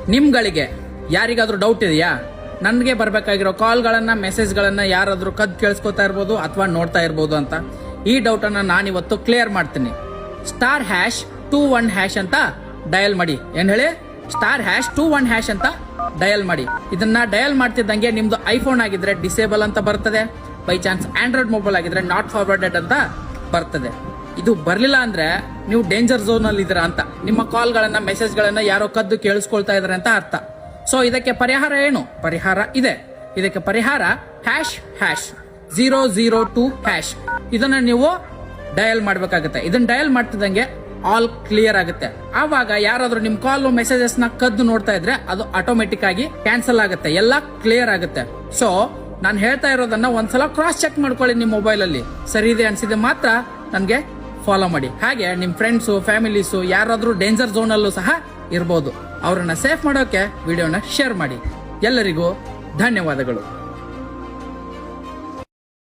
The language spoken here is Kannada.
ನಿಮ್ಗಳಿಗೆ ಯಾರಿಗಾದ್ರೂ ಡೌಟ್ ಇದೆಯಾ? ನನಗೆ ಬರ್ಬೇಕಾಗಿರೋ ಕಾಲ್ಗಳನ್ನ ಮೆಸೇಜ್ಗಳನ್ನ ಯಾರಾದ್ರೂ ಕದ್ ಕೇಳಿಸ್ಕೊತಾ ಇರ್ಬೋದು ಅಥವಾ ನೋಡ್ತಾ ಇರ್ಬೋದು ಅಂತ. ಈ ಡೌಟ್ ಅನ್ನ ನಾನಿವತ್ತು ಕ್ಲಿಯರ್ ಮಾಡ್ತೀನಿ. *#21# ಅಂತ ಡಯಲ್ ಮಾಡಿ. ಏನ್ ಹೇಳಿ? *#21# ಅಂತ ಡಯಲ್ ಮಾಡಿ. ಇದನ್ನ ಡಯಲ್ ಮಾಡ್ತಿದ್ದಂಗೆ ನಿಮ್ದು ಐಫೋನ್ ಆಗಿದ್ರೆ ಡಿಸೇಬಲ್ ಅಂತ ಬರ್ತದೆ. ಬೈ ಚಾನ್ಸ್ ಆಂಡ್ರಾಯ್ಡ್ ಮೊಬೈಲ್ ಆಗಿದ್ರೆ ನಾಟ್ ಫಾರ್ವರ್ಡೆಡ್ ಅಂತ ಬರ್ತದೆ. ಇದು ಬರ್ಲಿಲ್ಲ ಅಂದ್ರೆ ನೀವು ಡೇಂಜರ್ ಝೋನ್ ಅಲ್ಲಿ ಇದೀರಾ ಅಂತ. ನಿಮ್ಮ ಕಾಲ್ಗಳನ್ನ ಮೆಸೇಜ್ಗಳನ್ನ ಯಾರೋ ಕದ್ದು ಕೇಳಿಸ್ಕೊಳ್ತಾ ಇದಾರೆ ಅಂತ ಅರ್ಥ. ಸೊ ಇದಕ್ಕೆ ಪರಿಹಾರ ಏನು? ಪರಿಹಾರ ಇದೆ. ಇದಕ್ಕೆ ಪರಿಹಾರ #002#. ಇದನ್ನ ನೀವು ಡಯಲ್ ಮಾಡ್ಬೇಕಾಗುತ್ತೆ. ಇದನ್ನ ಡಯಲ್ ಮಾಡ್ತಿದ್ದಂಗೆ ಆಲ್ ಕ್ಲಿಯರ್ ಆಗುತ್ತೆ. ಆವಾಗ ಯಾರಾದ್ರೂ ನಿಮ್ ಕಾಲ್ ಮೆಸೇಜಸ್ ನ ಕದ್ದು ನೋಡ್ತಾ ಇದ್ರೆ ಅದು ಆಟೋಮೆಟಿಕ್ ಆಗಿ ಕ್ಯಾನ್ಸಲ್ ಆಗುತ್ತೆ, ಎಲ್ಲ ಕ್ಲಿಯರ್ ಆಗುತ್ತೆ. ಸೊ ನಾನು ಹೇಳ್ತಾ ಇರೋದನ್ನ ಒಂದ್ಸಲ ಕ್ರಾಸ್ ಚೆಕ್ ಮಾಡ್ಕೊಳ್ಳಿ. ನಿಮ್ ಮೊಬೈಲ್ ಅಲ್ಲಿ ಸರಿ ಇದೆ ಅನ್ಸಿದೆ ಮಾತ್ರ ನನ್ಗೆ ಫಾಲೋ ಮಾಡಿ. ಹಾಗೆ ನಿಮ್ ಫ್ರೆಂಡ್ಸು, ಫ್ಯಾಮಿಲೀಸು ಯಾರಾದ್ರೂ ಡೇಂಜರ್ ಝೋನ್ ಅಲ್ಲೂ ಸಹ ಇರ್ಬೋದು. ಅವರನ್ನ ಸೇಫ್ ಮಾಡೋಕೆ ವಿಡಿಯೋನ ಶೇರ್ ಮಾಡಿ. ಎಲ್ಲರಿಗೂ ಧನ್ಯವಾದಗಳು.